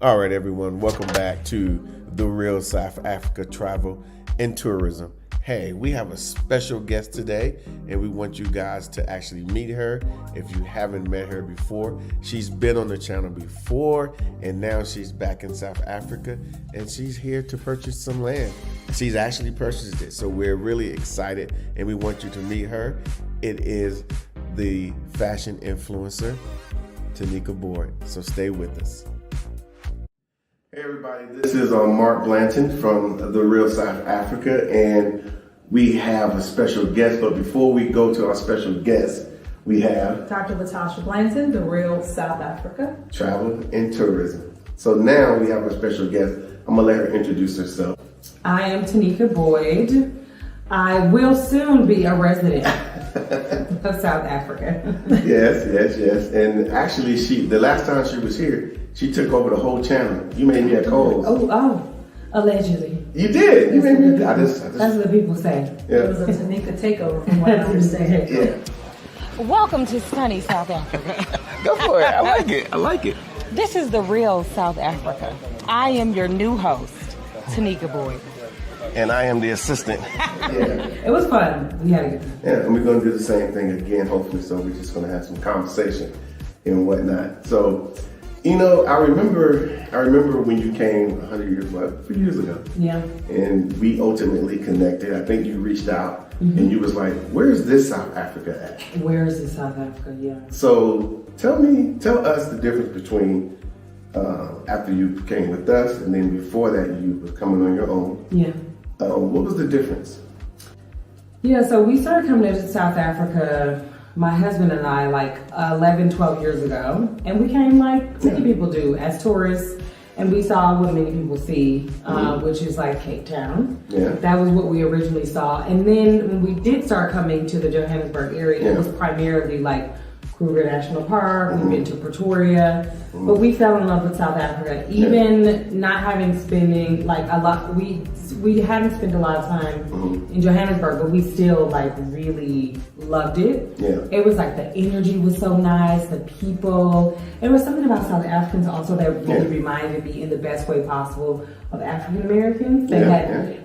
All right, everyone, welcome back to The Real South Africa Travel and Tourism. Hey, we have a special guest today, and we want you guys to actually meet her. If you haven't met her before, she's been on the channel before, and now she's back in South Africa, and she's here to purchase some land. She's actually purchased it, so we're really excited, and we want you to meet her. It is the fashion influencer, Tenicka Boyd, so stay with us. Hey everybody, this is Mark Blanton from The Real South Africa, and we have a special guest. But before we go to our special guest, we have Dr. Latasha Blanton, The Real South Africa Travel and Tourism. So now we have a special guest. I'm gonna let her introduce herself. I am Tenicka Boyd. I will soon be a resident of South Africa. Yes. And actually, the last time she was here, she took over the whole channel. You made me a co-host. Oh, allegedly. You did. You made me. That's what people say. Yeah. It was a Tenicka takeover from what I understand. Yeah. Welcome to sunny South Africa. Go for it. I like it. This is The Real South Africa. I am your new host, Tenicka Boyd. And I am the assistant. Yeah. It was fun. We had a good time. Yeah, and we're going to do the same thing again, hopefully. So we're just going to have some conversation and whatnot. So, you know, I remember when you came 100 years, a few years ago. Yeah. And we ultimately connected. I think you reached out and you was like, where's this South Africa at? Where is this South Africa? Yeah. So tell us the difference between after you came with us and then before that you were coming on your own. Yeah. What was the difference? Yeah, so we started coming to South Africa, my husband and I, like 11, 12 years ago. And we came like many people do as tourists. And we saw what many people see, which is like Cape Town. Yeah. That was what we originally saw. And then when we did start coming to the Johannesburg area, it was primarily like Kruger National Park, we've been to Pretoria, but we fell in love with South Africa. Even not having spending like a lot, we hadn't spent a lot of time in Johannesburg, but we still like really loved it. Yeah. It was like the energy was so nice, the people. There was something about South Africans also that really reminded me in the best way possible of African Americans. They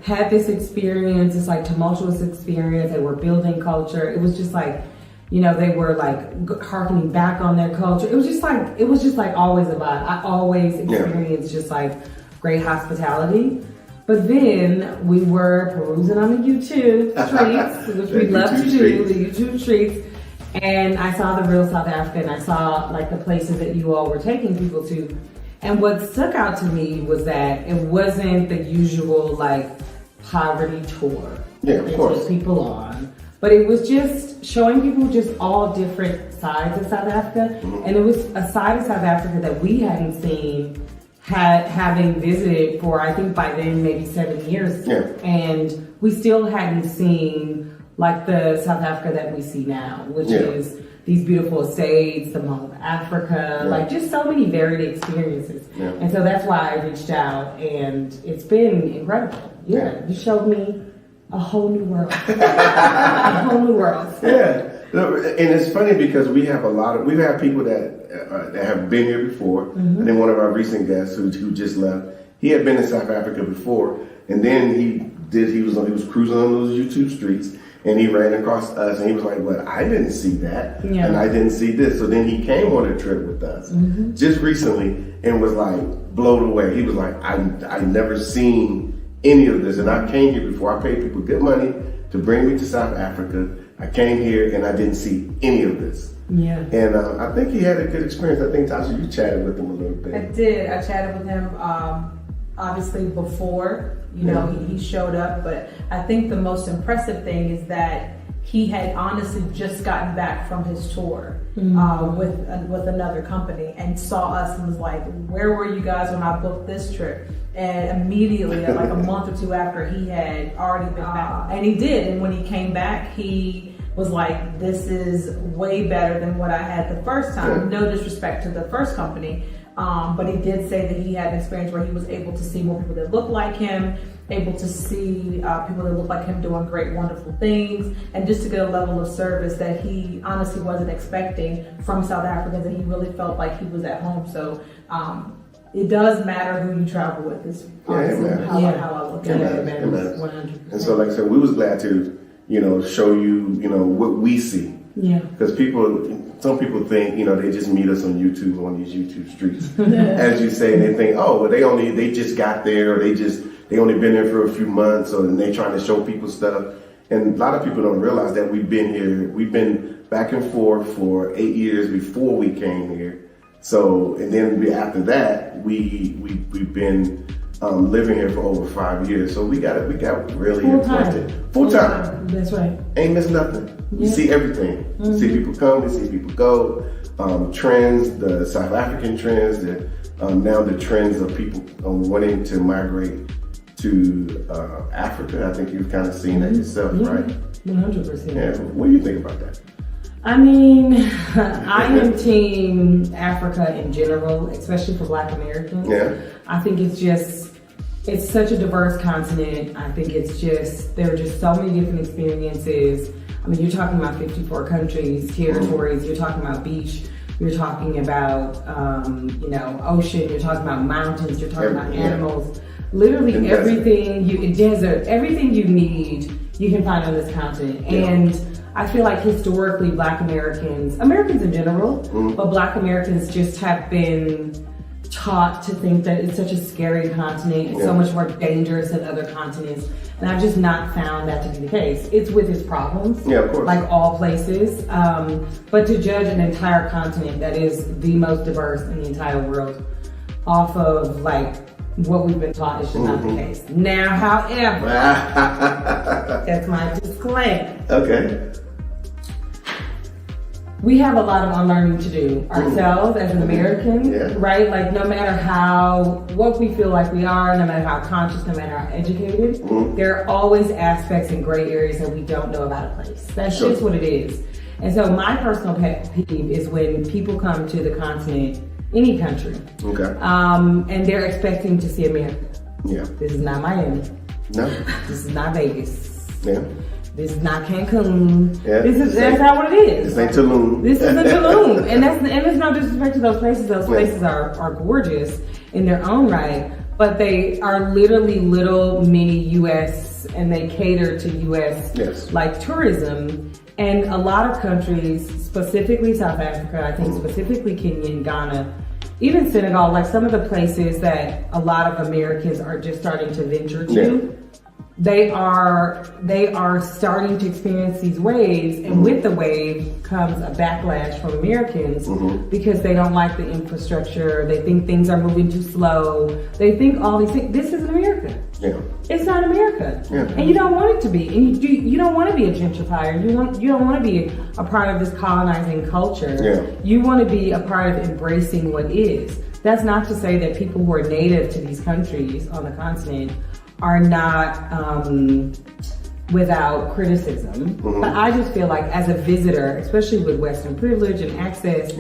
had this experience, this like tumultuous experience. They were building culture. It was just like, you know, they were like harkening back on their culture. It was just like always a vibe. I always experienced just like great hospitality. But then we were perusing on the YouTube streets, which we love to do, the YouTube streets. And I saw The Real South Africa, and I saw like the places that you all were taking people to. And what stuck out to me was that it wasn't the usual like poverty tour. Yeah, of course. Take people on. But it was just showing people just all different sides of South Africa. And it was a side of South Africa that we hadn't seen, having visited for, I think by then, maybe 7 years. Yeah. And we still hadn't seen like the South Africa that we see now, which is these beautiful estates, the Mall of Africa, like just so many varied experiences. Yeah. And so that's why I reached out, and it's been incredible. Yeah. You showed me a whole new world. A whole new world. Yeah. And it's funny because we have people that have been here before. I think one of our recent guests who just left, he had been in South Africa before, and then he was cruising on those YouTube streets, and he ran across us, and he was like, "Well, I didn't see that, and I didn't see this." So then he came on a trip with us just recently and was like blown away. He was like, "I never seen any of this, and I came here before. I paid people good money to bring me to South Africa. I came here and I didn't see any of this." Yeah. And I think he had a good experience. I think, Tasha, you chatted with him a little bit. I did. I chatted with him, obviously before, he showed up. But I think the most impressive thing is that he had honestly just gotten back from his tour with another company and saw us and was like, "Where were you guys when I booked this trip?" And immediately, like a month or two after, he had already been back. And he did. And when he came back, he was like, "This is way better than what I had the first time." No disrespect to the first company. But he did say that he had an experience where he was able to see more people that looked like him, able to see people that looked like him doing great, wonderful things, and just to get a level of service that he honestly wasn't expecting from South Africans, and he really felt like he was at home. So it does matter who you travel with. Is honestly matters. how Yeah. I look It at matters. it. It matters. 100%. And so, like I said, we was glad to, show you, what we see. Yeah. Because some people think, they just meet us on YouTube, on these YouTube streets, as you say, and they think, oh, well, they just got there, or they only been there for a few months, or they trying to show people stuff. And a lot of people don't realize that we've been here. We've been back and forth for 8 years before we came here. So, and then after that, we've been living here for over 5 years. So we got really acquainted. Full time. That's right. Ain't miss nothing. We Yeah. see everything. We see people come, we see people go. Trends, the South African trends, now the trends of people wanting to migrate to Africa. I think you've kind of seen that yourself, right? 100%. Yeah. What do you think about that? I mean, I am team Africa in general, especially for Black Americans. Yeah. I think it's such a diverse continent. I think there are just so many different experiences. I mean, you're talking about 54 countries, territories, you're talking about beach, you're talking about, ocean, you're talking about mountains, you're talking about animals. Literally And desert, everything you need, you can find on this continent. Yeah. And I feel like historically Black Americans in general, but Black Americans just have been taught to think that it's such a scary continent, it's so much more dangerous than other continents. And I've just not found that to be the case. It's with its problems, of course. like all places. But to judge an entire continent that is the most diverse in the entire world off of like what we've been taught is just not the case. Now, however, that's my disclaimer. Okay. We have a lot of unlearning to do ourselves as an American, right? Like no matter what we feel like we are, no matter how conscious, no matter how educated, there are always aspects and gray areas that we don't know about a place. That's just what it is. And so my personal pet peeve is when people come to the continent, any country, and they're expecting to see America. Yeah. This is not Miami. No. This is not Vegas. Yeah. This is not Cancun. Yeah. That's not what it is. This ain't Tulum. This isn't Tulum. And there's no disrespect to those places. Those places are gorgeous in their own right, but they are literally little mini US, and they cater to US like tourism. And a lot of countries, specifically South Africa, I think specifically Kenya and Ghana, even Senegal, like some of the places that a lot of Americans are just starting to venture to, they are starting to experience these waves, and with the wave comes a backlash from Americans because they don't like the infrastructure. They think things are moving too slow. They think all these things. This isn't America. Yeah. It's not America, and you don't want it to be. And you don't want to be a gentrifier. You don't want to be a part of this colonizing culture. Yeah. You want to be a part of embracing what is. That's not to say that people who are native to these countries on the continent are not without criticism. But I just feel like as a visitor, especially with Western privilege and access,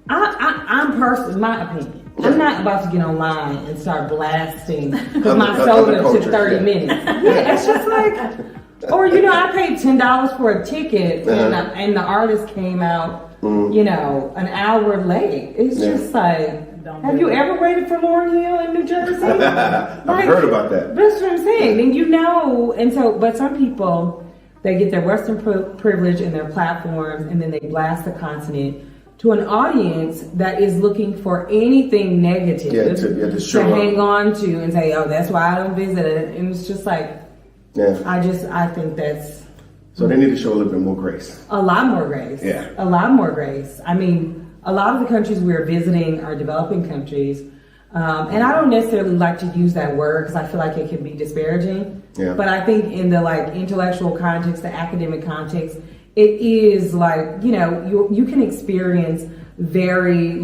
I'm personally, my opinion, I'm not about to get online and start blasting my soda to 30 minutes. It's just like, or I paid $10 for a ticket and the artist came out, an hour late. It's just like, have you ever waited for Lauryn Hill in New Jersey? I've heard about that. That's what I'm saying. And but some people, they get their Western privilege and their platforms, and then they blast the continent to an audience that is looking for anything negative to hang on to and say, oh, that's why I don't visit it. And it's just like, I think that's... So they need to show a little bit more grace. A lot more grace. Yeah. A lot more grace. I mean, a lot of the countries we're visiting are developing countries. And I don't necessarily like to use that word because I feel like it can be disparaging. Yeah. But I think in the intellectual context, the academic context, it is you can experience very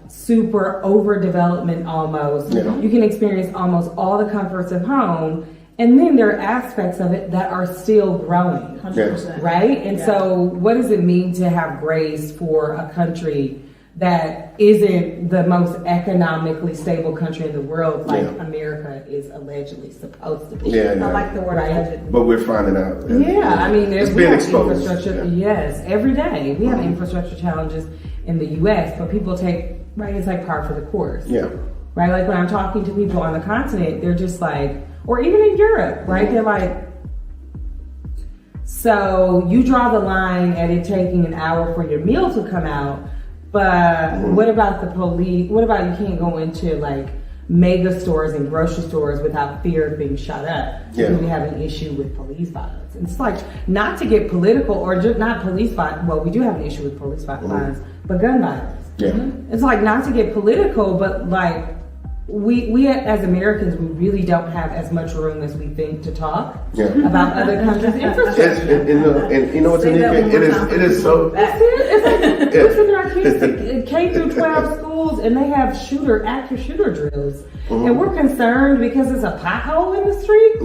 super overdevelopment almost. Yeah. You can experience almost all the comforts of home. And then there are aspects of it that are still growing, 100%. Right? And so what does it mean to have grace for a country that isn't the most economically stable country in the world like America is allegedly supposed to be? Yeah, I like the word allegedly. But we're finding out. I mean, it's being exposed. Infrastructure. Yes, every day. We have infrastructure challenges in the U.S., but people take, it's like par for the course. Yeah. right? Like when I'm talking to people on the continent, they're just like, or even in Europe, right? They're like, so you draw the line at it taking an hour for your meal to come out, but what about the police? What about you can't go into like mega stores and grocery stores without fear of being shot up? Because we have an issue with police violence. And it's like, not to get political or just not police violence. Well, we do have an issue with police violence, but gun violence. It's like not to get political, but like we as Americans, we really don't have as much room as we think to talk about other countries' infrastructure. And you know what's Tenicka? It is so. Listen to our kids, K through 12 schools, and they have active shooter drills, and we're concerned because there's a pothole in the street.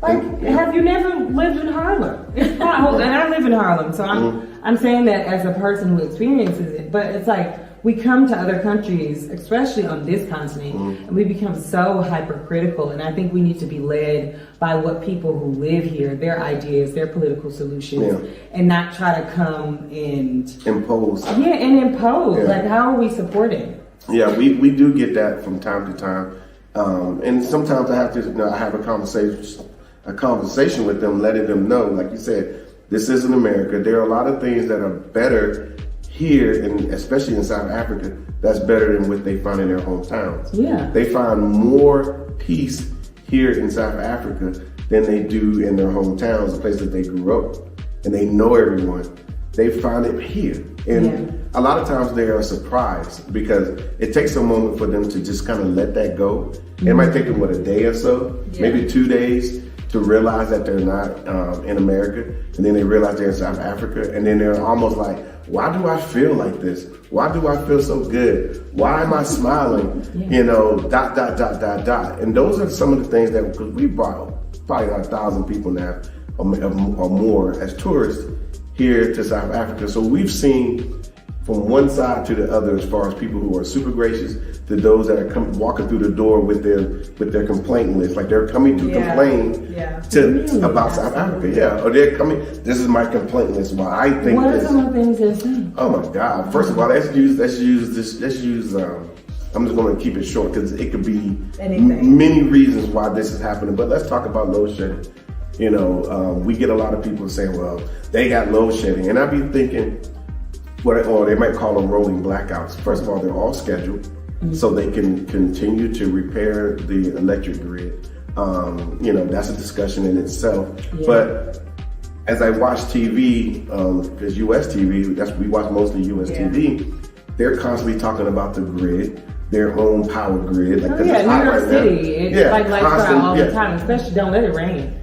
Like, have you never lived in Harlem? It's potholes, and I live in Harlem, so I'm saying that as a person who experiences it. But it's like we come to other countries, especially on this continent, and we become so hypercritical. And I think we need to be led by what people who live here, their ideas, their political solutions, and not try to come and impose. Like, how are we supporting? Yeah, we do get that from time to time, and sometimes I have to, I have a conversation with them, letting them know, like you said, this isn't America. There are a lot of things that are better here, and especially in South Africa, that's better than what they find in their hometowns. They find more peace here in South Africa than they do in their hometowns, the place that they grew up, and they know everyone. They find it here. And a lot of times they are surprised because it takes a moment for them to just kind of let that go. It might take them, a day or so, maybe 2 days, to realize that they're not in America, and then they realize they're in South Africa, and then they're almost like, why do I feel like this? Why do I feel so good? Why am I smiling? And those are some of the things that, because we brought probably 1,000 people now or more as tourists here to South Africa. So we've seen from one side to the other, as far as people who are super gracious to those that are walking through the door with their complaint list, like they're coming to complain about South Africa, or they're coming. This is my complaint list. Why I think what are some of the things they're saying? Oh my God! First of all, let's use. I'm just going to keep it short because it could be many reasons why this is happening. But let's talk about load shedding. We get a lot of people saying, "Well, they got load shedding," and I be thinking, or they might call them rolling blackouts. First of all, they're all scheduled, so they can continue to repair the electric grid. That's a discussion in itself. But as I watch TV, because U.S. TV, we watch mostly U.S. TV, they're constantly talking about the grid, their own power grid. Like, New York City, it's like lifestyle all the time, especially don't let it rain.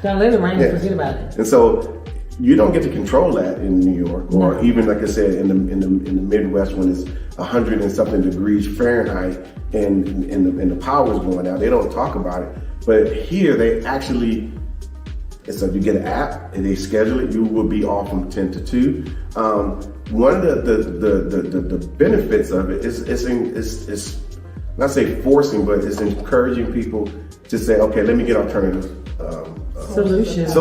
Don't let it rain and forget about it. And so you don't get to control that in New York, or even, like I said, in the Midwest, when it's 100 and something degrees Fahrenheit and the power's going out. They don't talk about it. But here they actually, so you get an app and they schedule it, you will be off from 10 to 2. One of the benefits of it is not say forcing, but it's encouraging people to say, okay, let me get alternative solutions.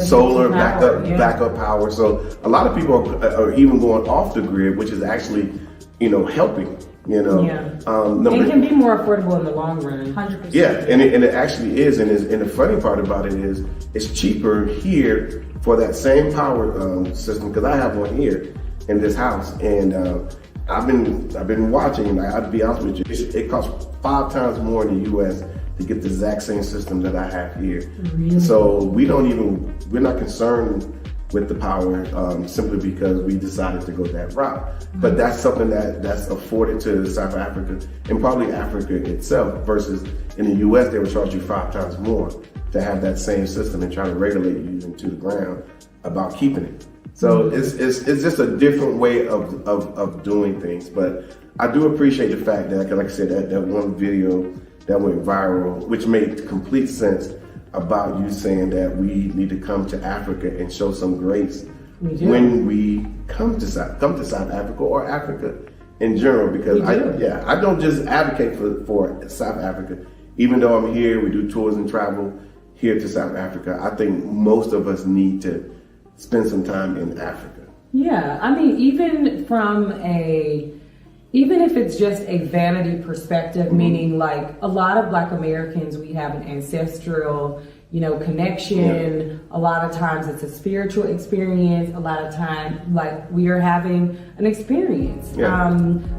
Solar, backup power. So a lot of people are even going off the grid, which is actually, helping. It can be more affordable in the long run. 100%. Yeah, and it actually is. And the funny part about it is, it's cheaper here for that same power system, because I have one here in this house, and I've been watching, and I'd be honest with you, it costs 5 times more in the U.S. to get the exact same system that I have here. Really? So we're not concerned with the power simply because we decided to go that route. But that's something that's afforded to South Africa and probably Africa itself, versus in the U.S. they would charge you 5 times more to have that same system and try to regulate you into the ground about keeping it. So it's just a different way of doing things. But I do appreciate the fact that, like I said, that one video that went viral, which made complete sense, about you saying that we need to come to Africa and show some grace when we come to South Africa, or Africa in general, because I don't just advocate for South Africa. Even though I'm here, we do tours and travel here to South Africa. I think most of us need to spend some time in Africa. Yeah, I mean, even from a even if it's just a vanity perspective, meaning like a lot of Black Americans, we have an ancestral, connection. A lot of times it's a spiritual experience. A lot of times, like, we are having an experience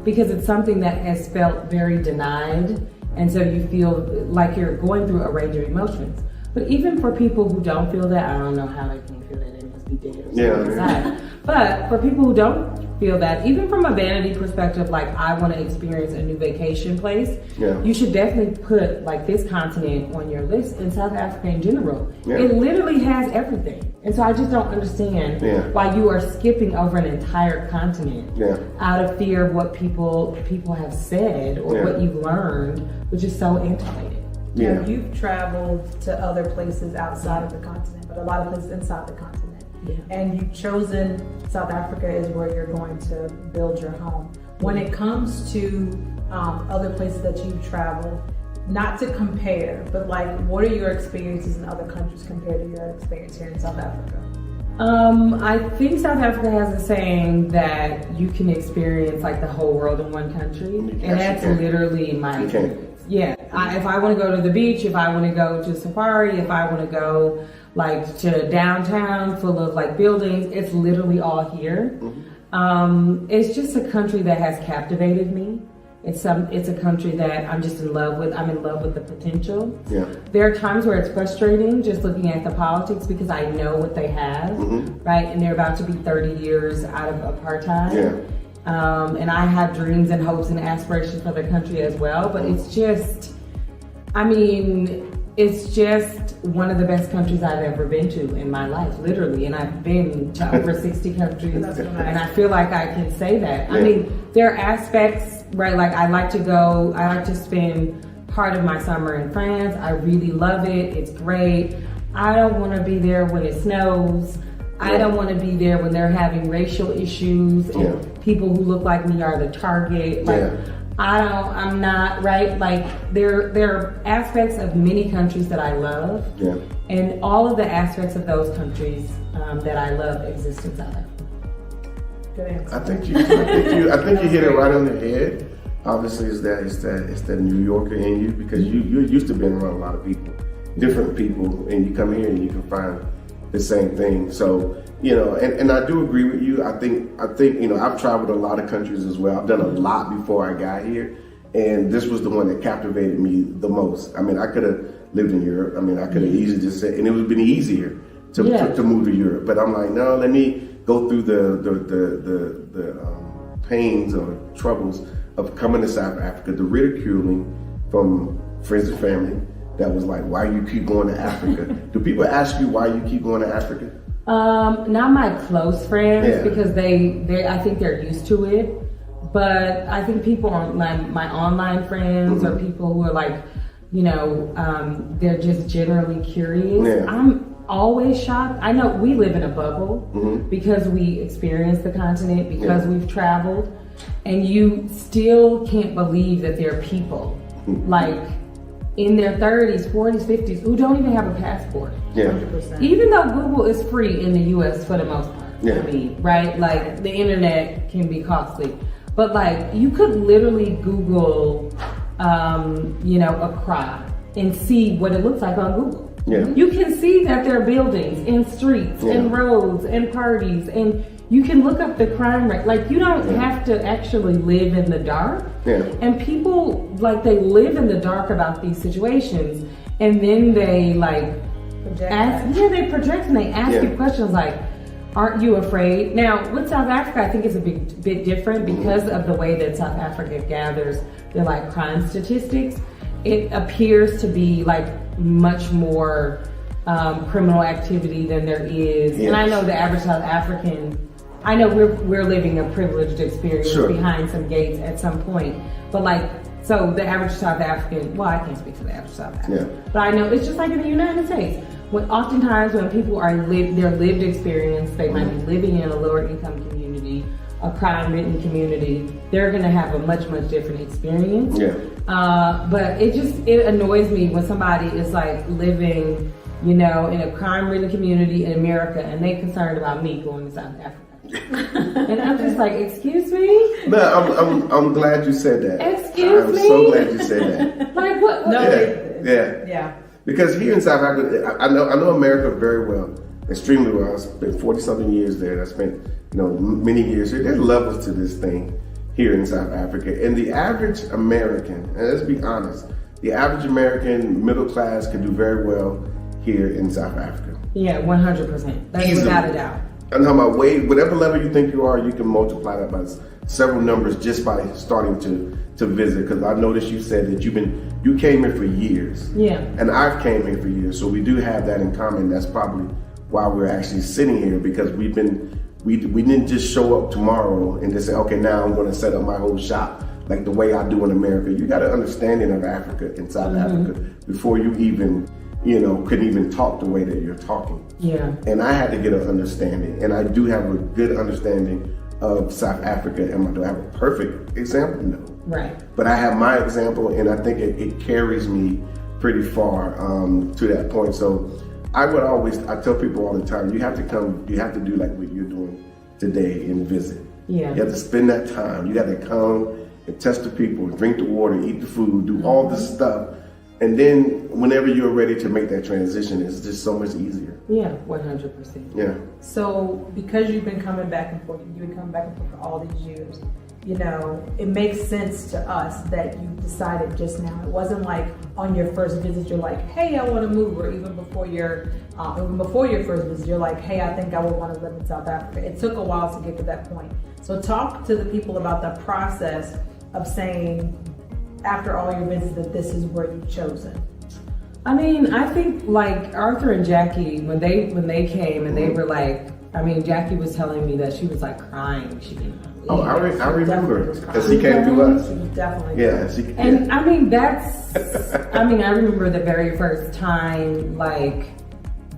because it's something that has felt very denied. And so you feel like you're going through a range of emotions. But even for people who don't feel that, I don't know how they can feel that, they must be dead or something inside. But for people who don't feel that, even from a vanity perspective, like, I want to experience a new vacation place, you should definitely put like this continent on your list, and South Africa in general. It literally has everything. And so I just don't understand why you are skipping over an entire continent out of fear of what people have said or what you've learned, which is so antiquated. Now, you've traveled to other places outside of the continent, but a lot of places inside the continent. And you've chosen South Africa is where you're going to build your home. When it comes to other places that you've traveled, not to compare, but like, what are your experiences in other countries compared to your experience here in South Africa? I think South Africa has a saying that you can experience like the whole world in one country, and that's literally my experience. If I want to go to the beach, if I want to go to safari, if I want to go like to downtown full of like buildings, it's literally all here. It's just a country that has captivated me. It's a country that I'm just in love with. I'm in love with the potential. There are times where it's frustrating just looking at the politics because I know what they have, right? And they're about to be 30 years out of apartheid. And I have dreams and hopes and aspirations for the country as well, but it's just, it's just one of the best countries I've ever been to in my life, literally. And I've been to over 60 countries, and I feel like I can say that. I mean, there are aspects, right? Like, I like to spend part of my summer in France. I really love it. It's great. I don't want to be there when it snows. I don't want to be there when they're having racial issues and people who look like me are the target. Like, I'm not, right? Like, there are aspects of many countries that I love. And all of the aspects of those countries that I love exist in South Africa. Good answer. I think you hit it right on the head. Obviously, it's that New Yorker in you, because you're used to being around a lot of people, different people, and you come here and you can find the same thing. So, and I do agree with you. I think, I've traveled a lot of countries as well. I've done a lot before I got here, and this was the one that captivated me the most. I mean, I could have lived in Europe. I mean, I could have easily just said, and it would have been easier to move to Europe. But I'm like, no, let me go through the pains or troubles of coming to South Africa, the ridiculing from friends and family. That was like, why you keep going to Africa? Do people ask you why you keep going to Africa? Not my close friends, because they I think they're used to it. But I think people on my online friends or people who are like, they're just generally curious. I'm always shocked. I know we live in a bubble because we experience the continent, because we've traveled, and you still can't believe that there are people like in their 30s, 40s, 50s who don't even have a passport. 100%. Even though Google is free in the US for the most part. I mean, right? Like, the internet can be costly. But like, you could literally Google, Accra and see what it looks like on Google. You can see that there are buildings and streets and roads and parties, and you can look up the crime rate. Like, you don't have to actually live in the dark. And people, like, they live in the dark about these situations, and then they like they project and they ask you questions like, aren't you afraid? Now, with South Africa, I think it's a bit different because of the way that South Africa gathers their like crime statistics. It appears to be like much more criminal activity than there is. And I know the average South African, I know we're living a privileged experience behind some gates at some point, but like, so the average South African, well, I can't speak for the average South African, but I know it's just like in the United States. Oftentimes when people are their lived experience, they might be living in a lower income community, a crime-ridden community, they're gonna have a much, much different experience. But it annoys me when somebody is like living, in a crime-ridden community in America and they're concerned about me going to South Africa. And I'm just like, excuse me? No, I'm glad you said that. Excuse I'm me? so glad you said that. Like what? No, Yeah. Because here in South Africa, I know America very well, extremely well. I spent 40-something years there. I spent many years here. There's levels to this thing here in South Africa. And the average American, and let's be honest, the average American middle class could do very well here in South Africa. Yeah, 100%. That's Easily. without a doubt. I'm talking about whatever level you think you are, you can multiply that by several numbers just by starting to visit. Because I noticed you said that you came here for years. Yeah. And I've came here for years, so we do have that in common. That's probably why we're actually sitting here, because we didn't just show up tomorrow and just say, okay, now I'm going to set up my whole shop like the way I do in America. You got an understanding of Africa and South Africa before you even, couldn't even talk the way that you're talking. Yeah. And I had to get an understanding, and I do have a good understanding of South Africa. Do I have a perfect example? No. Right. But I have my example, and I think it carries me pretty far to that point. So I tell people all the time, you have to do like what you're doing today and visit. Yeah. You have to spend that time. You got to come and test the people, drink the water, eat the food, do all this stuff. And then whenever you're ready to make that transition, it's just so much easier. Yeah, 100%. Yeah. So because you've been coming back and forth for all these years, it makes sense to us that you decided just now. It wasn't like on your first visit you're like, hey, I want to move, or even before your first visit you're like, hey, I think I would want to live in South Africa. It took a while to get to that point. So talk to the people about the process of saying, after all your visits, that this is where you've chosen. I mean, I think like Arthur and Jackie, when they came and they were like, Jackie was telling me that she was like crying. She didn't leave. Oh, I remember, because he came to us. She definitely. Yeah. And I remember the very first time, like,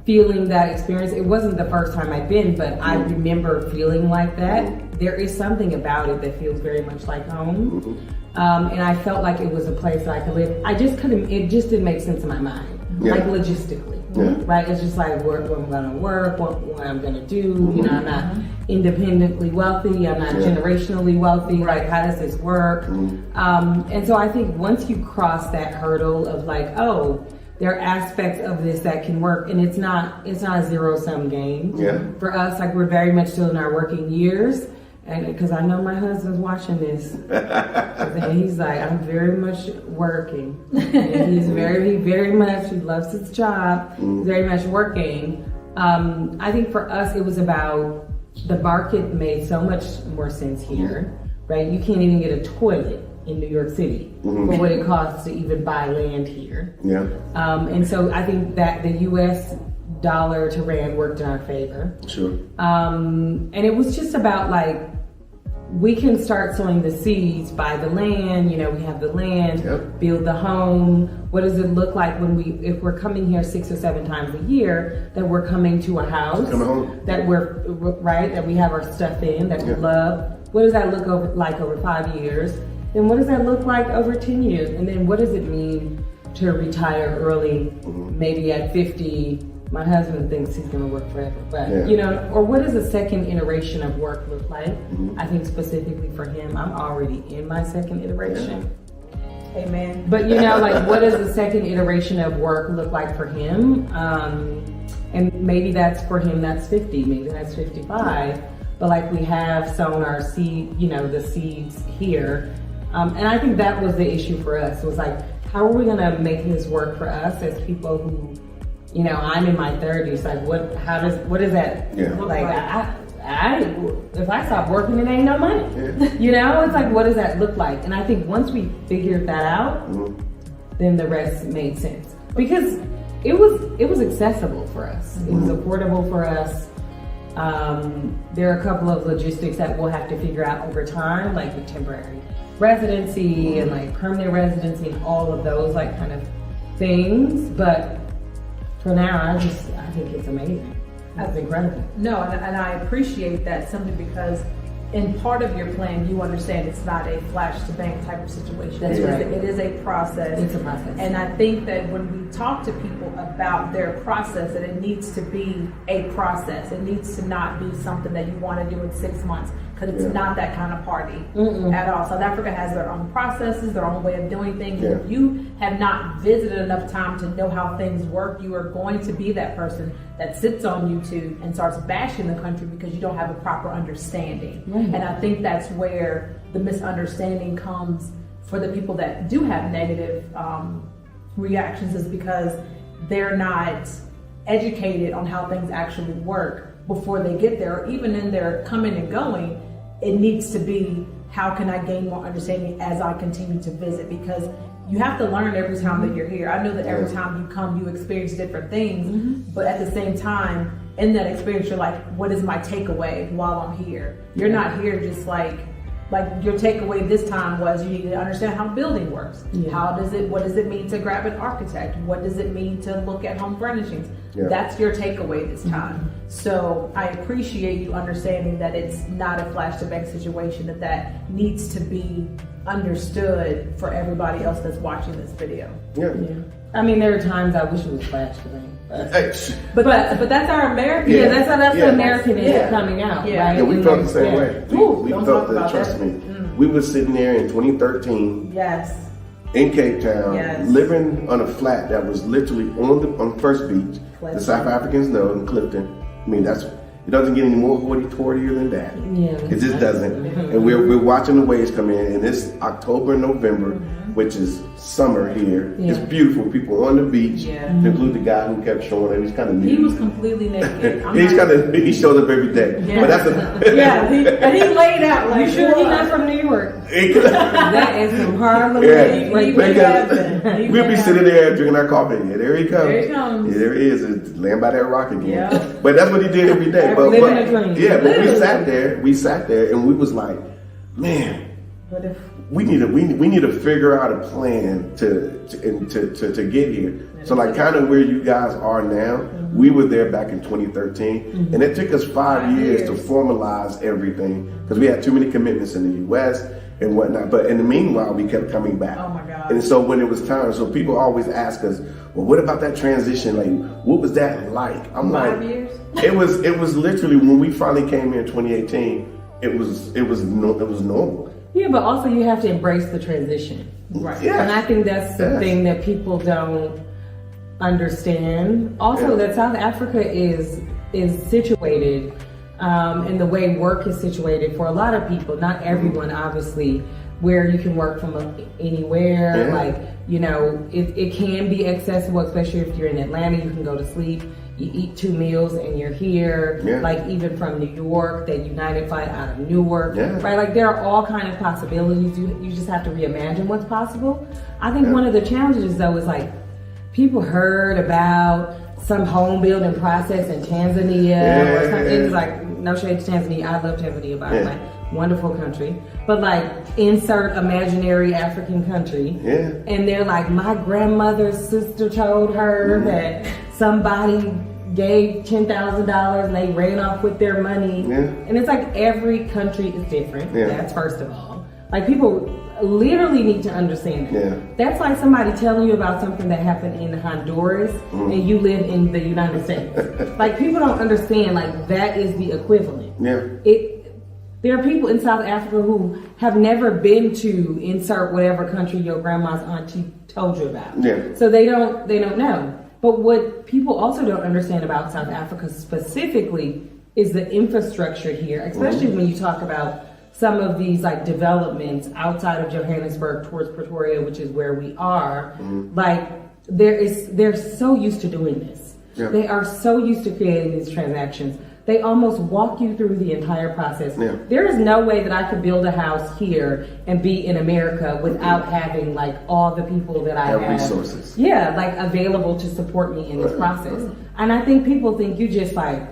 feeling that experience. It wasn't the first time I'd been, but I remember feeling like that. There is something about it that feels very much like home. And I felt like it was a place that I could live. It just didn't make sense in my mind, like logistically, right? It's just like where I'm gonna work, what I'm gonna do. I'm not independently wealthy. I'm not generationally wealthy. Like, how does this work? And so I think once you cross that hurdle of like, oh, there are aspects of this that can work, and it's not a zero-sum game. For us, like, we're very much still in our working years. And because I know my husband's watching this, and he's like, I'm very much working. And he very much, he loves his job, very much working. I think for us, it was about the market made so much more sense here, right? You can't even get a toilet in New York City for what it costs to even buy land here. And so I think that the U.S. dollar to rand worked in our favor. Sure. And it was just about like, we can start sowing the seeds, buy the land, we have the land, build the home. What does it look like if we're coming here 6 or 7 times a year, that we're coming to a house, that that we have our stuff in, that we love. What does that look like over 5 years? Then what does that look like over 10 years? And then what does it mean to retire early, maybe at 50? My husband thinks he's going to work forever, but or what does a second iteration of work look like? I think specifically for him, I'm already in my second iteration. Amen. But like, what does the second iteration of work look like for him? And maybe that's for him, that's 50, maybe that's 55. But like, we have sown our seed, the seeds here. And I think that was the issue for us. It was like, how are we going to make this work for us as people who, I'm in my 30s. Like, what is that? Like, if I stop working, it ain't no money. It's like, what does that look like? And I think once we figured that out, then the rest made sense, because it was accessible for us. It was affordable for us. There are a couple of logistics that we'll have to figure out over time, like the temporary residency and like permanent residency and all of those like kind of things. But for now, I think it's amazing. That's incredible. No, and I appreciate that simply because in part of your plan, you understand it's not a flash to bank type of situation. That's right. It is a process. It's a process. And I think that when we talk to people about their process, that it needs to be a process. It needs to not be something that you want to do in 6 months, because it's not that kind of party at all. South Africa has their own processes, their own way of doing things. If you have not visited enough time to know how things work, you are going to be that person that sits on YouTube and starts bashing the country because you don't have a proper understanding. And I think that's where the misunderstanding comes for the people that do have negative reactions, is because they're not educated on how things actually work before they get there, or even in their coming and going. It needs to be, how can I gain more understanding as I continue to visit? Because you have to learn every time that you're here. I know that every time you come, you experience different things, but at the same time, in that experience, you're like, what is my takeaway while I'm here? You're not here just like your takeaway this time was, you need to understand how building works. What does it mean to grab an architect? What does it mean to look at home furnishings? That's your takeaway this time. So I appreciate you understanding that it's not a flash to bank situation, that needs to be understood for everybody else that's watching this video. I mean, there are times I wish it was flash to bank. But that's our American. That's the Americanism coming out. Right? Yeah, we felt the same way. We don't felt talk that, about trust that. me. We were sitting there in 2013 Yes. in Cape Town, living on a flat that was literally on First Beach. The South Africans know, in Clifton. I mean, it doesn't get any more hoity-toityer than that. It just doesn't. And we're watching the waves come in, and it's October and November, which is summer here. It's beautiful. People on the beach, to include the guy who kept showing up. He's kind of nude. He was completely naked. He shows up every day. But that's and he laid out like, You sure he's not from New York? That is from Harlem. We'll be sitting there drinking our coffee. Yeah, there he comes. There he comes. Yeah, there he is, laying by that rock again. But that's what he did every day. But living a dream. Yeah, but we sat there, and we was like, man, But if we need to figure out a plan to get here. So like kind of where you guys are now, we were there back in 2013, and it took us 5 years to formalize everything because we had too many commitments in the U.S. and whatnot. But in the meanwhile, we kept coming back. Oh my God. And so when it was time, so people always ask us, well, what about that transition? Like, what was that like? I'm 5 years? It was literally when we finally came here in 2018. It was normal. Yeah, but also you have to embrace the transition. Right. Yeah. And I think that's the thing that people don't understand. Also, that South Africa is situated in the way work is situated for a lot of people, not everyone, obviously, where you can work from anywhere. Like, you know, it can be accessible, especially if you're in Atlanta. You can go to sleep, you eat 2 meals and you're here. Like even from New York, that United flight out of Newark, right? Like there are all kind of possibilities. You just have to reimagine what's possible. I think one of the challenges though is like people heard about some home building process in Tanzania or something. It's like, no shade to Tanzania. I love Tanzania, by the way. Wonderful country. But like insert imaginary African country. And they're like, my grandmother's sister told her that somebody gave $10,000 and they ran off with their money. And it's like every country is different. That's first of all. Like people literally need to understand that. That's like somebody telling you about something that happened in Honduras and you live in the United States. Like people don't understand, like that is the equivalent. There are people in South Africa who have never been to insert whatever country your grandma's auntie told you about. So they don't know. But what people also don't understand about South Africa specifically is the infrastructure here, especially when you talk about some of these like developments outside of Johannesburg towards Pretoria, which is where we are. Like they're so used to doing this. They are so used to creating these transactions. They almost walk you through the entire process. There is no way that I could build a house here and be in America without having like all the people that I have resources. Like available to support me in this process. And I think people think you just like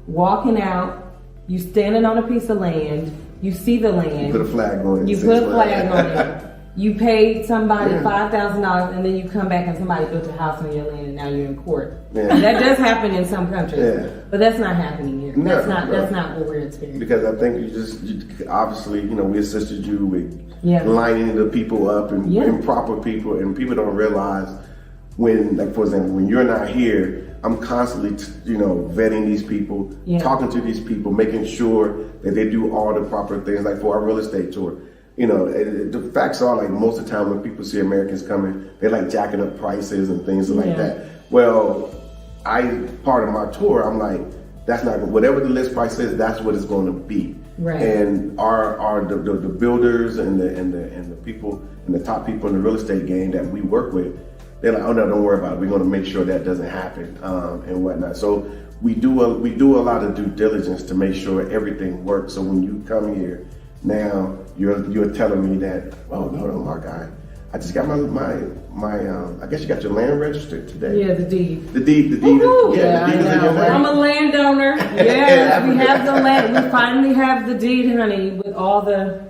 walking out, you standing on a piece of land, you see the land. You put a flag on it. You put a flag on it. You paid somebody Yeah. $5,000 and then you come back and somebody built a house on your land and now you're in court. Yeah. And that does happen in some countries, Yeah. but that's not happening here. No, That's no. not what we're experiencing. Because I think you obviously, we assisted you with Yeah. lining the people up and, Yeah. and proper people, and people don't realize when, like for example, when you're not here, I'm constantly, vetting these people, Yeah. talking to these people, making sure that they do all the proper things, like for our real estate tour. The facts are, like, most of the time when people see Americans coming, they like jacking up prices and things like Yeah. that. Well, part of my tour, I'm like, that's not, whatever the list price is, that's what it's going to be. Right. And the builders and the people and the top people in the real estate game that we work with, they're like, oh no, don't worry about it. We're going to make sure that doesn't happen and whatnot. So we do a lot of due diligence to make sure everything works. So when you come here, now you're telling me that, oh no, my guy, I just got my I guess you got your land registered today. Yeah, the deed. The deed. Woo-hoo. Yeah, the deed is in your name. I'm a landowner. Yes, we have the land. We finally have the deed, honey, with all the.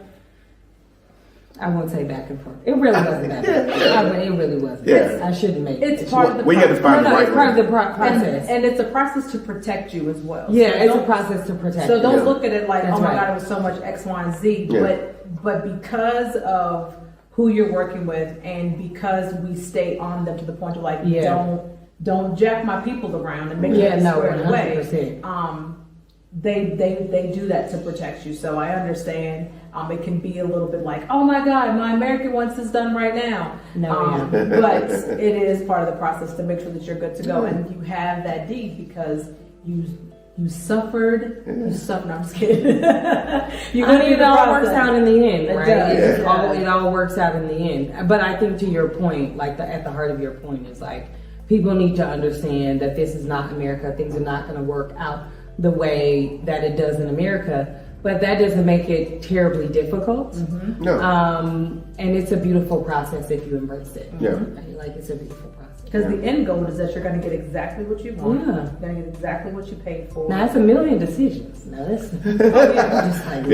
I won't say back and forth. It really wasn't that bad. It really wasn't. Yeah. I shouldn't make it. It's part of the We had to find the right It's part of the one. process. And it's a process to protect you as well. Yeah, So it's a don't- process to protect. So you. don't look at it like, That's oh my right. God, it was so much X, Y, and Z. Yeah. But because of who you're working with, and because we stay on them to the point of like, Yeah. don't jack my people around and make Yeah, them no, squared away. 100%. They do that to protect you. So I understand. It can be a little bit like, oh my God, my American wants this done right now. No, But it is part of the process to make sure that you're good to go, and you have that deed because you suffered. You suffered. No, I'm just kidding. It all works out in the end, right? does. It all works out in the end. But I think, to your point, like at the heart of your point is like, people need to understand that this is not America. Things are not going to work out the way that it does in America. But that doesn't make it terribly difficult. Mm-hmm. No. And it's a beautiful process if you embrace it. Yeah. Right? Like, it's a beautiful process. Because the end goal is that you're going to get exactly what you want. Yeah. You're going to get exactly what you paid for. Now, it's a million decisions. Now, that's just like,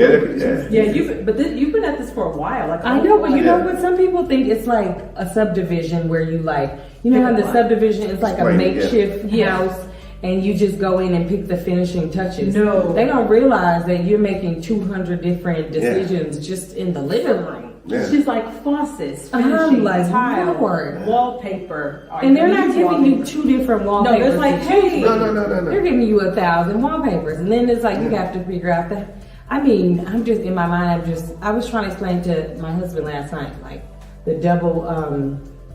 You've been at this for a while. Like, I know, but you know what? Some people think it's like a subdivision where you how the subdivision is like a makeshift house and you just go in and pick the finishing touches. No. They don't realize that you're making 200 different decisions just in the living room. Yeah. She's like faucets, I'm finishing, like, tile, Lord. wallpaper. And they're not giving you 2 different wallpapers. No, there's like, to choose hey. from. No. They're giving you 1,000 wallpapers. And then it's like, you have to figure out that. I'm just, in my mind, I was trying to explain to my husband last night, like, the double,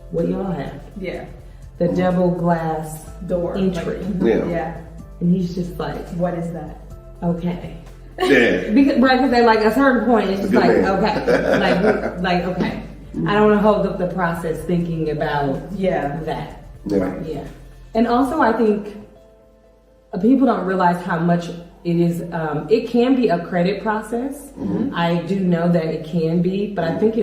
what do y'all have? Yeah. The double glass Door. entry. Yeah. And he's just like, What is that? okay. Yeah. Because they're like, a certain point, it's just Good like, man. okay. like, okay. I don't want to hold up the process thinking about that. Yeah. Yeah. And also, I think people don't realize how much it is. It can be a credit process. Mm-hmm. I do know that it can be, but I think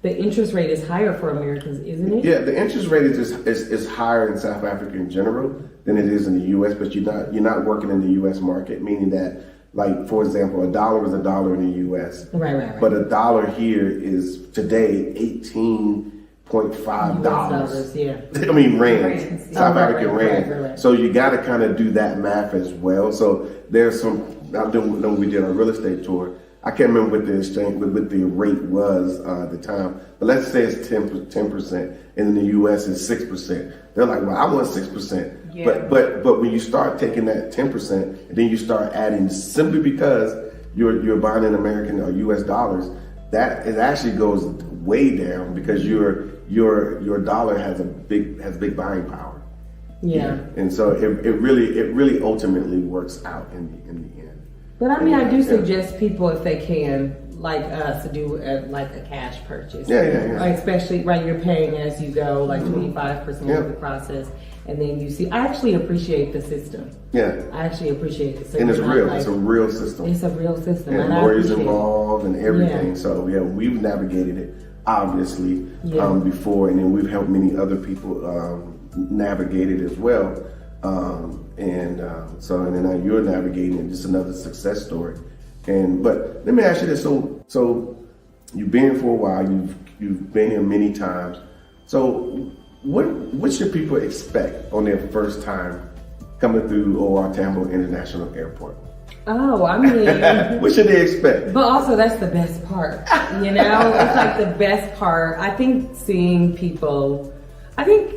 the interest rate is higher for Americans, isn't it? Yeah, the interest rate is higher in South Africa in general than it is in the U.S. But you're not working in the U.S. market, meaning that, like, for example, $1 is $1 in the U.S. Right. But $1 here is today $18.5. dollars, yeah. I mean rands, Rands, South yeah. African Right. rand. So you got to kind of do that math as well. So there's some. I don't know. We did a real estate tour. I can't remember what the exchange, what the rate was at the time, but let's say it's 10%, and in the U.S. it's 6%. They're like, well, I want 6%. Yeah. But when you start taking that 10%, and then you start adding, simply because you're buying in American or U.S. dollars, that it actually goes way down because your dollar has big buying power. Yeah. And so it really ultimately works out in the end. But I mean, I do suggest people, if they can, like us, to do like a cash purchase. Yeah. Like, especially, right, you're paying as you go, like 25% of the process. And then you see, I actually appreciate the system. Yeah. I actually appreciate it. So And it's you're not real. like- It's a real system. It's a real system. And I lawyers appreciate it. involved and everything. Yeah. So we've navigated it obviously Yeah. before, and then we've helped many other people navigate it as well. And then now you're navigating it. Just another success story. But let me ask you this: so you've been here for a while. You've You've been here many times. So what should people expect on their first time coming through OR Tambo International Airport? Oh, I mean, What should they expect? but also that's the best part. You know, it's like the best part. I think seeing people, I think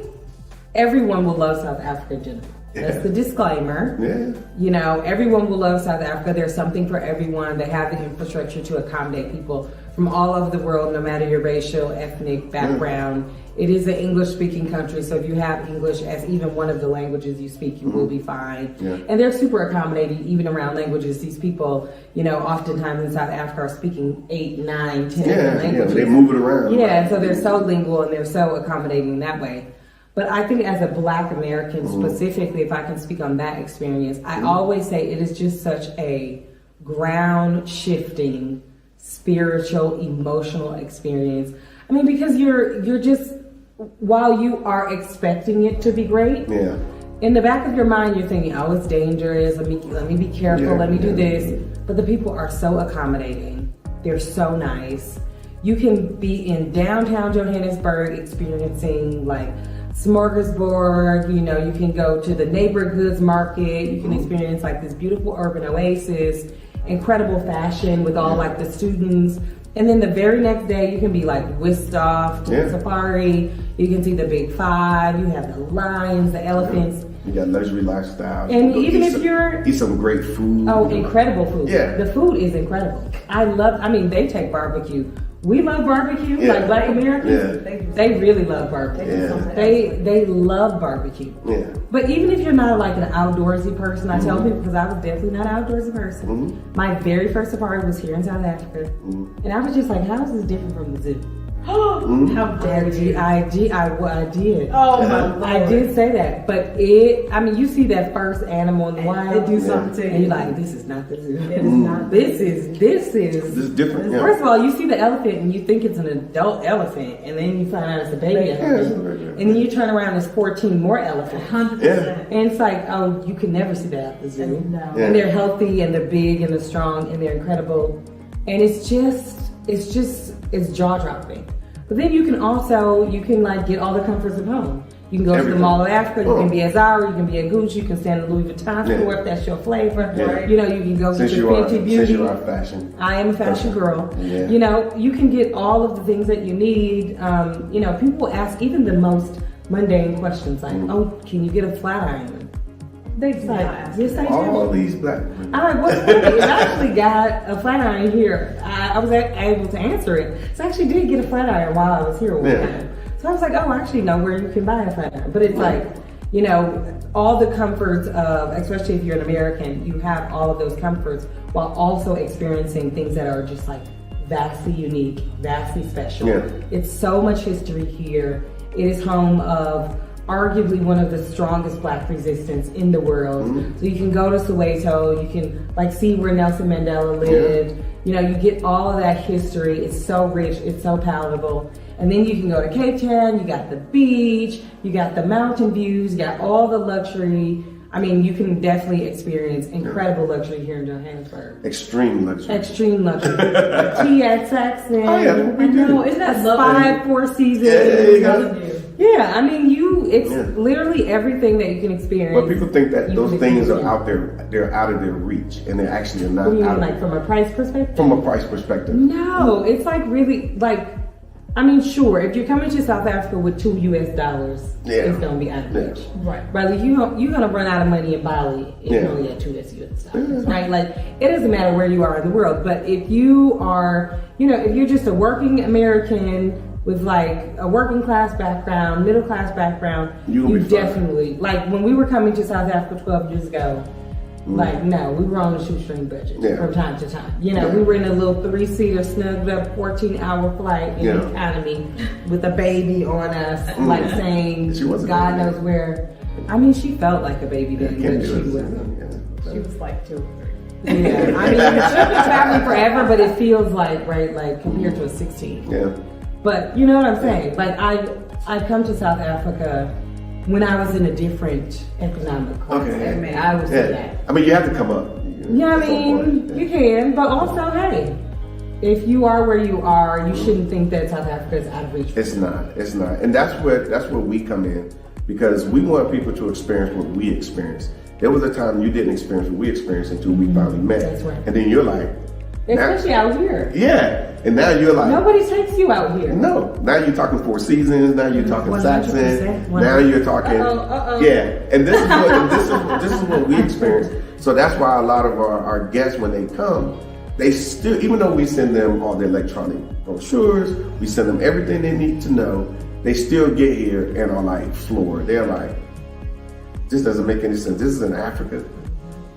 everyone will love South Africa in general. That's the disclaimer. Yeah. You know, everyone will love South Africa. There's something for everyone. They have the infrastructure to accommodate people from all over the world, no matter your racial, ethnic background. It is an English-speaking country, so if you have English as even one of the languages you speak, you will be fine. Yeah. And they're super accommodating, even around languages. These people, you know, oftentimes in South Africa are speaking 8, 9, 10 languages. They move it around. Yeah, and so they're so lingual and they're so accommodating that way. But I think as a Black American specifically, if I can speak on that experience, I always say it is just such a ground shifting, spiritual, emotional experience. I mean, because you're just, while you are expecting it to be great, in the back of your mind you're thinking, oh, it's dangerous, let me be careful, let me do this. But the people are so accommodating. They're so nice. You can be in downtown Johannesburg experiencing like smorgasbord, you know, you can go to the neighborhoods market, you can experience like this beautiful urban oasis, incredible fashion with all like the students. And then the very next day you can be like whisked off to the safari, you can see the Big Five, you have the lions, the elephants. You got luxury lifestyle. And even if eat some great food. Oh, incredible food. Yeah. The food is incredible. I mean, they take barbecue. We love barbecue, like Black Americans. Yeah. They really love barbecue. Yeah. They love barbecue. Yeah. But even if you're not like an outdoorsy person, I tell people, because I was definitely not an outdoorsy person. My very first safari was here in South Africa. And I was just like, how is this different from the zoo? How dare you? I did. Oh my Lord. I did say that, but I mean, you see that first animal in the wild, They do something to you. and you're like, this is not the zoo. It is not. This is. This is different. Yeah. First of all, you see the elephant and you think it's an adult elephant, and then you find out it's a baby elephant, and then you turn around, there's 14 more elephants. 100%. And it's like, oh, you can never see that at the zoo. No. Yeah. And they're healthy, and they're big, and they're strong, and they're incredible. And it's jaw dropping. But then you can like get all the comforts of home. You can go to the Mall of Africa, you can be at Zara, you can be at Gucci, you can stand at Louis Vuitton store if that's your flavor. Yeah. You know, you can go get your Fenty Beauty. Since you are fashion. I am a fashion girl. Yeah. You know, you can get all of the things that you need. You know, people ask even the most mundane questions like, oh, can you get a flat iron? They just like, yes, I do. All these Black women. I'm like, what's funny is I actually got a flat iron here. I was able to answer it. So I actually did get a flat iron while I was here one time. So I was like, oh, I actually know where you can buy a flat iron. But it's like, you know, all the comforts of, especially if you're an American, you have all of those comforts while also experiencing things that are just like vastly unique, vastly special. Yeah. It's so much history here. It is home of arguably one of the strongest Black resistance in the world. So you can go to Soweto, you can like see where Nelson Mandela lived. You know, you get all of that history. It's so rich, it's so palatable. And then you can go to Cape Town, you got the beach, you got the mountain views, you got all the luxury. I mean, you can definitely experience incredible luxury here in Johannesburg. Extreme luxury. Extreme luxury. Tea at Saxon. Oh, yeah, we do. No, isn't that lovely? 4 seasons. Yeah, there you go. Yeah, I mean, it's literally everything that you can experience. But people think that those things are out there, they're out of their reach, and they actually are not. What do you out mean, of like from a price perspective? From a price perspective. No, it's like really, like, I mean, sure, if you're coming to South Africa with $2 US, it's gonna be out of reach. Right. Right, you're gonna run out of money in Bali if you only have $2 US, right? Like, it doesn't matter where you are in the world, but if you are, you know, if you're just a working American with like a working class background, middle class background, you definitely, like when we were coming to South Africa 12 years ago, like, no, we were on a shoestring budget from time to time. You know, we were in a little 3-seater, snugged up, 14-hour flight in economy with a baby on us, like saying, God knows where. I mean, she felt like a baby then, but she wasn't. She was like 2 or 3. Yeah, I mean, she's been traveling forever, but it feels like, right, like compared to a 16. Yeah. But you know what I'm saying? Like, I come to South Africa when I was in a different economic class. Okay. I would say that. I mean, you have to come up. Yeah, I mean, you can, but also, hey, if you are where you are, you shouldn't think that South Africa is out of reach. It's not. And that's where we come in, because we want people to experience what we experience. There was a time you didn't experience what we experienced until we finally met. That's right. And then you're like, especially out here. yeah. And now you're like, Nobody takes you out here. no. Now you're talking Four Seasons. Now you're talking 100%. Saxon. Now you're talking, yeah. And this is what this is what we experience. So that's why a lot of our guests, when they come, they still, even though we send them all the electronic brochures, we send them everything they need to know, they still get here and are like floored. They're like, this doesn't make any sense. This is in Africa.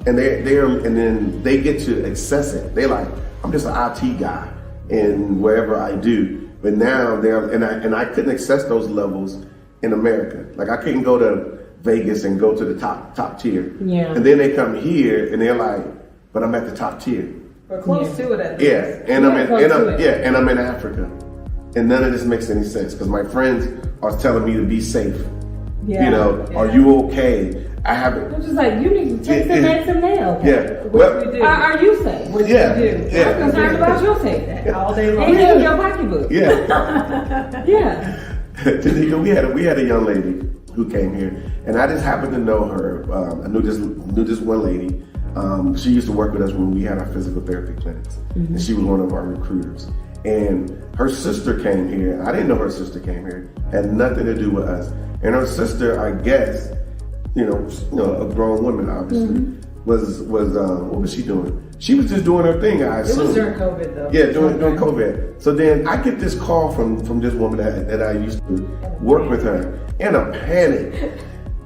And and then they get to access it. They're like, I'm just an IT guy in wherever I do. But now and I couldn't access those levels in America. Like I couldn't go to Vegas and go to the top tier. Yeah. And then they come here and they're like, but I'm at the top tier. We're close to it at Yeah, least. and Yeah, and I'm in Africa, and none of this makes any sense because my friends are telling me to be safe. Yeah. You know, are you okay? I haven't. I'm just like, you need to take some medicine now. Yeah. What we do. Are you safe? What Yeah. you do? Yeah. I'm concerned about your safety. all day long. And in your pocketbook. Yeah. Yeah. Tenicka, we had a young lady who came here, and I just happened to know her. I knew this one lady. She used to work with us when we had our physical therapy clinics, and she was one of our recruiters. And her sister came here. I didn't know her sister came here. Had nothing to do with us. And her sister, I guess, you know, a grown woman, obviously, was what was she doing? She was just doing her thing. I assume. It was during COVID though. Yeah, during COVID. So then I get this call from this woman that I used to work with her in a panic.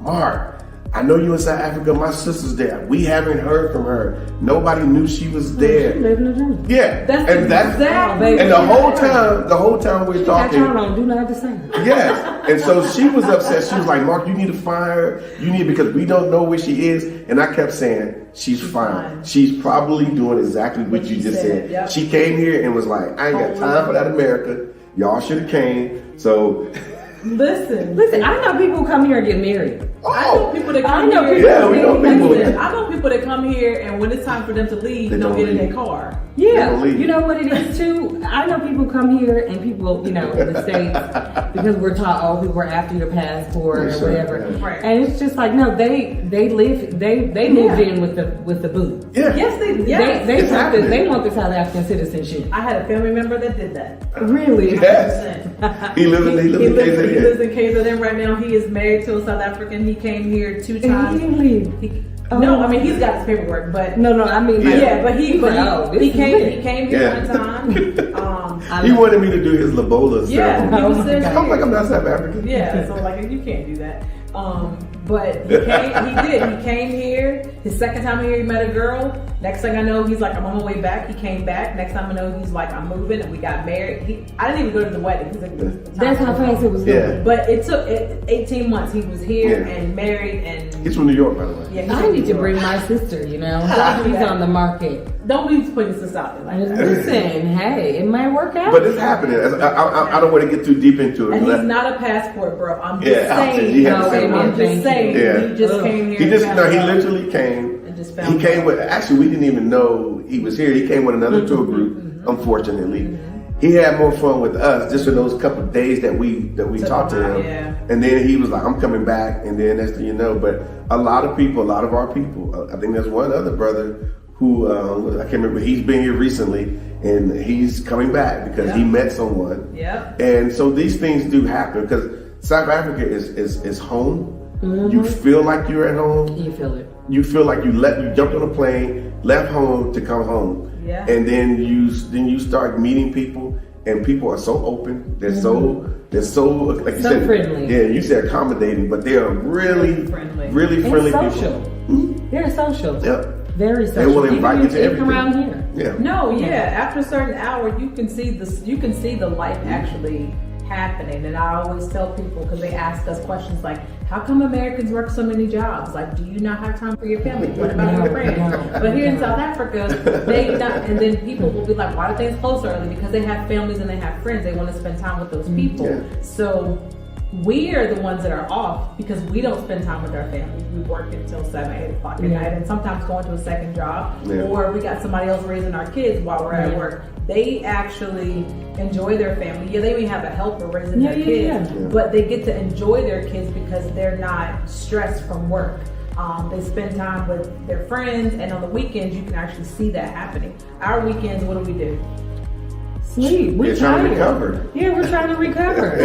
Mark, I know you in South Africa. My sister's there. We haven't heard from her. Nobody knew she was there. She living a dream. Yeah, That's and exactly. and the whole time we're Got talking. y'all on do not disturb. Yes, and so she was upset. She was like, "Mark, you need to find her. You need because we don't know where she is." And I kept saying, "She's fine. She's probably doing exactly what you just said." Yep. She came here and was like, "I ain't got time for that America. Y'all should have came." So. Listen. I know people who come here and get married. I know people that come I know here. people Yeah, we know people. Listen, I know people that come here and when it's time for them to leave, They don't don't get in leave. their car. Yeah, Don't leave. you know what it is too? I know people come here and people, you know, in the States, because we're taught, oh, people are after your passport Yes, or sir. whatever. Yeah. Right. And it's just like, no, they moved in with the boot. Yeah. Yes, they It's happening. They want the South African citizenship. I had a family member that did that. Really? Yes. He lives in He KZN. lives in KZN right now. He is married to a South African. He came here 2 And he times. didn't leave. No, I mean he's got his paperwork, but No, I mean, like, yeah, but he this came is it. here Yeah. one time. He wanted me to do his Lobola Yeah, ceremony. he was Oh, there. I'm like, I'm not South African. Yeah, so like you can't do that. But he came here. His second time here, he met a girl. Next thing I know, he's like, I'm on my way back. He came back. Next time I know, he's like, I'm moving, and we got married. I didn't even go to the wedding. He's like, That's how fast it was Yeah. going. But it took 18 months. He was here Yeah. and married, and He's from New York, by the way. yeah, he's I from need New to York. bring my sister, you know. I'll do She's that. on the market. Don't be putting this out there like that. Listen, hey, it might work out. But it's happening. I don't want to get too deep into it. And but he's not a passport, bro. I'm just Yeah, I'll say saying. he had No, the same amen. one. I'm just saying. Yeah. He just came here. He and just found no. He out. literally came. And just found He came out. with. Actually, we didn't even know he was here. He came with another tour group. Unfortunately, he had more fun with us just for those couple of days that we talked to him. Yeah. And then he was like, "I'm coming back." And then next thing you know, but a lot of our people. I think there's one other brother who I can't remember. He's been here recently, and he's coming back because he met someone. Yep. And so these things do happen because South Africa is home. You feel like you're at home. You feel it. You feel like you jumped on a plane, left home to come home. Yeah. And then you start meeting people, and people are so open. They're so like you So said, friendly. Yeah, you said accommodating, but they are really Friendly. really And friendly social. people. They're social. Yep. Very social. They will invite you to Even everything. around here. Yeah. No, yeah. After a certain hour, you can see the life actually happening. And I always tell people because they ask us questions like, "How come Americans work so many jobs? Like, do you not have time for your family? What about your friends?" But here in South Africa, they not. And then people will be like, "Why do things close early?" Because they have families and they have friends. They want to spend time with those people. Yeah. So we are the ones that are off because we don't spend time with our family. We work until 7, 8 o'clock at night, and sometimes going to a second job, or we got somebody else raising our kids while we're at work. They actually enjoy their family. Yeah, they may have a helper raising their kids, but they get to enjoy their kids because they're not stressed from work. They spend time with their friends, and on the weekends you can actually see that happening. Our weekends, what do? Sleep. We're trying to recover. Yeah, we're trying to recover.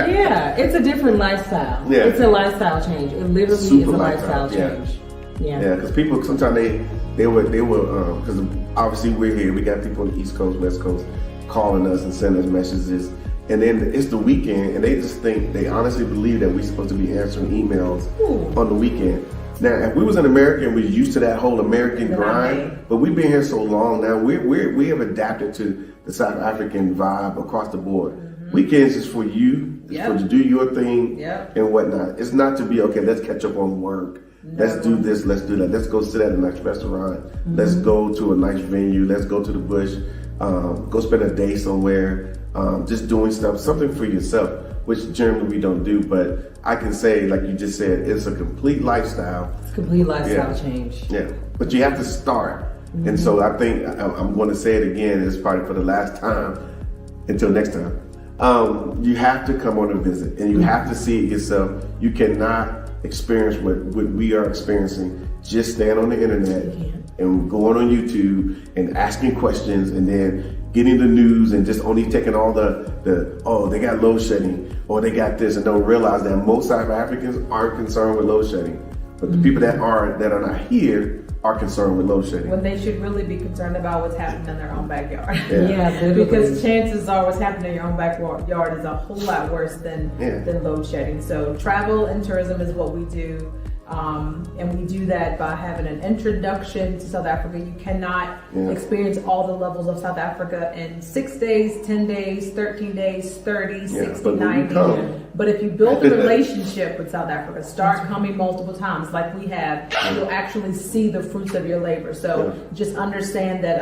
Yeah, it's a different lifestyle. Yeah. It's a lifestyle change. It literally Super is a lifestyle change. Yeah, because people sometimes they were because obviously we're here. We got people on the East Coast, West Coast calling us and sending us messages, and then it's the weekend, and they just think they honestly believe that we're supposed to be answering emails on the weekend. Now, if we was in America and we're used to that whole American grind, but we've been here so long now, we have adapted to the South African vibe across the board. Weekends is for you, for to do your thing and whatnot. It's not to be, okay, let's catch up on work. Let's do this, let's do that. Let's go sit at a nice restaurant. Let's go to a nice venue. Let's go to the bush. Go spend a day somewhere. Just doing stuff, something for yourself, which generally we don't do. But I can say, like you just said, it's a complete lifestyle. It's a complete lifestyle change. Yeah, but you have to start. And so I think I'm going to say it again. It's probably for the last time. Until next time, you have to come on a visit, and you have to see it yourself. You cannot experience what we are experiencing just staying on the internet and going on YouTube and asking questions, and then getting the news and just only taking all the they got load shedding or they got this, and don't realize that most South Africans aren't concerned with load shedding, but the people that are not here are concerned with load shedding. When they should really be concerned about what's happening in their own backyard. Yeah, because chances are what's happening in your own backyard is a whole lot worse than load shedding. So travel and tourism is what we do. And we do that by having an introduction to South Africa. You cannot experience all the levels of South Africa in 6 days, 10 days, 13 days, 30, 60, 90. But if you build a relationship with South Africa, start coming multiple times like we have, you'll actually see the fruits of your labor. So just understand that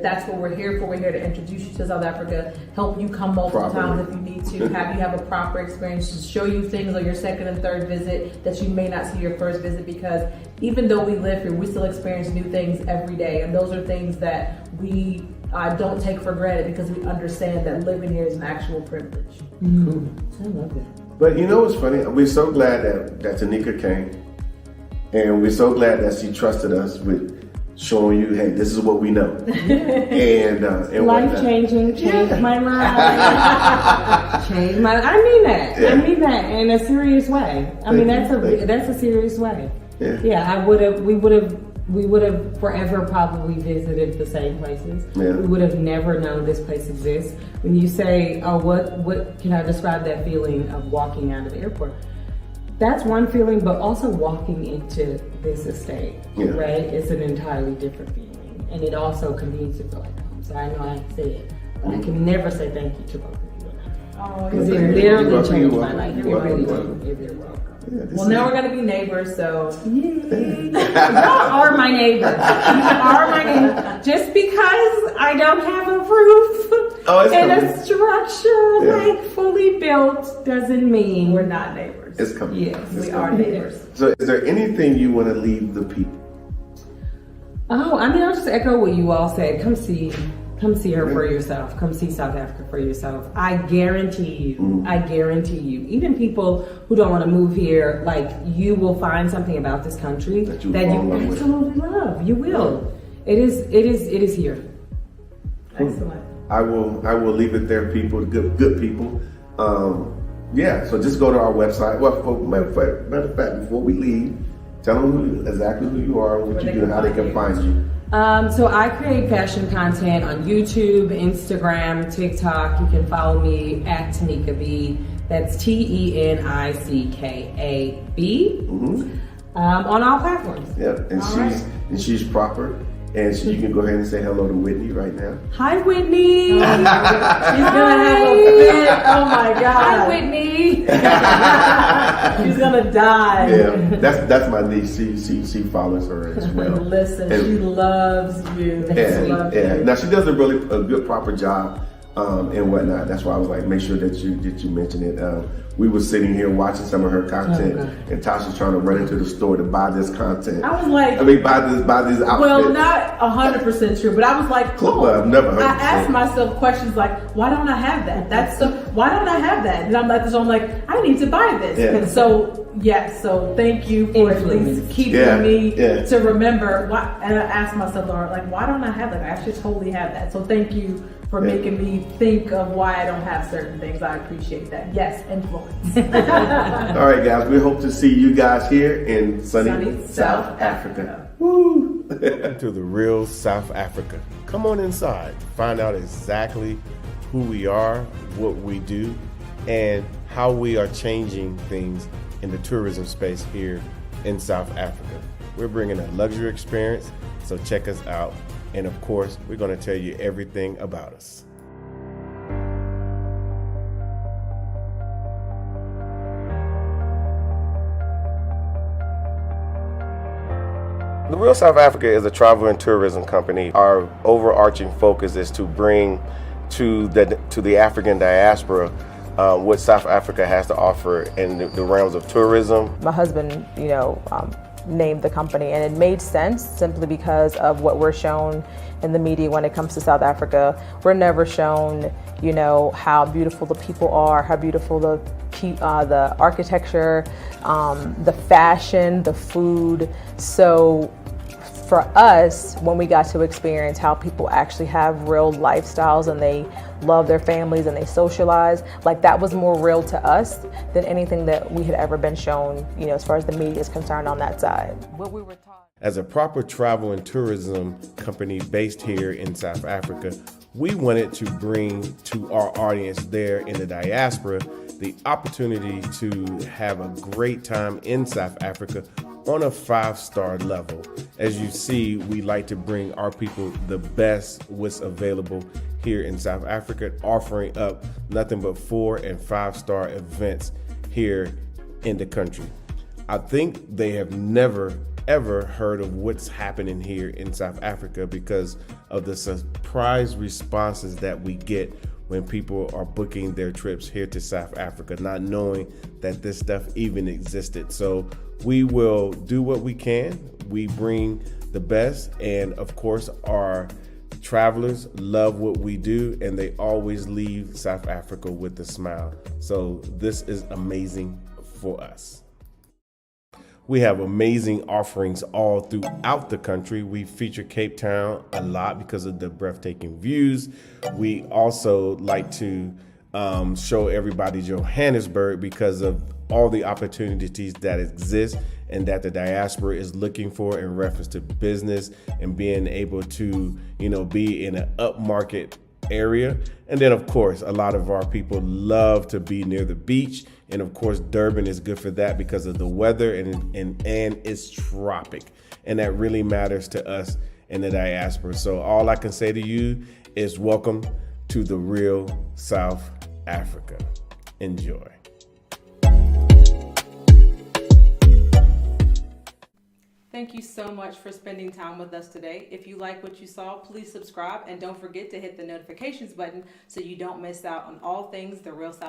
that's what we're here for. We're here to introduce you to South Africa, help you come multiple times if you need to, have you have a proper experience, to show you things on your second and third visit that you may not see your first visit, because even though we live here, we still experience new things every day, and those are things that we don't take for granted because we understand that living here is an actual privilege. Cool. I love it. But you know what's funny? We're so glad that Tenicka came, and we're so glad that she trusted us with showing you, hey, this is what we know. and life changing, changed my life. Changed my. I mean that. I mean that in a serious way. I mean that's a serious way. Yeah. We would have forever probably visited the same places. We would have never known this place exists. When you say, oh, what can I describe that feeling of walking out of the airport? That's one feeling, but also walking into this estate, right? It's an entirely different feeling. And it also continues to feel like home. So I know I say it, but I can never say thank you to both of you enough. Because it literally changed my life. It really did. You're welcome. Well, now we're going to be neighbors, so. You are my neighbor. You are my neighbor. Just because I don't have a roof and a structure fully built doesn't mean we're not neighbors. It's coming. Yes, we are neighbors. So is there anything you want to leave the people? Oh, I mean, I'll just echo what you all said. Come see her for yourself. Come see South Africa for yourself. I guarantee you, even people who don't want to move here, like, you will find something about this country that you absolutely love. You will. It is here. Excellent. I will leave it there, people, good people. So just go to our website. Well, matter of fact, before we leave, tell them exactly who you are, what you do, and how they can find you. So I create fashion content on YouTube, Instagram, TikTok. You can follow me at Tenicka B. That's Tenicka B. On all platforms. Yep, and she's proper. And so you can go ahead and say hello to Whitney right now. Hi, Whitney. She's gonna have a fit. Oh my God. Hi, Whitney. She's gonna die. Yeah, that's my niece. She follows her as well. Listen, she loves you. Now she does a good proper job and whatnot. That's why I was like, make sure that you mention it. We were sitting here watching some of her content, and Tasha's trying to run into the store to buy this content. I was like, buy this outfit. well, not 100% true, but I was like, Well, never 100%. I asked myself questions like, why don't I have that? Why don't I have that? And I'm like, I need to buy this. Yeah. And so, so thank you for at least keeping me to remember. And I asked myself, like, why don't I have that? I actually totally have that. So thank you for making me think of why I don't have certain things. I appreciate that. Yes, influence. All right, guys, we hope to see you guys here in sunny South Africa. Woo! To the real South Africa. Come on inside, find out exactly who we are, what we do, and how we are changing things in the tourism space here in South Africa. We're bringing a luxury experience, so check us out. And of course, we're going to tell you everything about us. The Real South Africa is a travel and tourism company. Our overarching focus is to bring to the African diaspora what South Africa has to offer in the realms of tourism. My husband, named the company, and it made sense simply because of what we're shown in the media when it comes to South Africa. We're never shown, how beautiful the people are, how beautiful the architecture, the fashion, the food. So for us, when we got to experience how people actually have real lifestyles and they love their families and they socialize, like that was more real to us than anything that we had ever been shown, as far as the media is concerned on that side. What we were taught. As a proper travel and tourism company based here in South Africa, we wanted to bring to our audience there in the diaspora the opportunity to have a great time in South Africa on a 5-star level. As you see, we like to bring our people the best what's available here in South Africa, offering up nothing but 4- and 5-star events here in the country. I think they have never ever heard of what's happening here in South Africa because of the surprise responses that we get when people are booking their trips here to South Africa, not knowing that this stuff even existed. So we will do what we can. We bring the best, and of course our travelers love what we do, and they always leave South Africa with a smile. So this is amazing for us. We have amazing offerings all throughout the country. We feature Cape Town a lot because of the breathtaking views. We also like to show everybody Johannesburg because of all the opportunities that exist and that the diaspora is looking for in reference to business and being able to, be in an upmarket area. And then of course, a lot of our people love to be near the beach. And of course, Durban is good for that because of the weather and it's tropic. And that really matters to us in the diaspora. So all I can say to you is welcome to the real South Africa. Enjoy. Thank you so much for spending time with us today. If you like what you saw, please subscribe and don't forget to hit the notifications button so you don't miss out on all things The Real South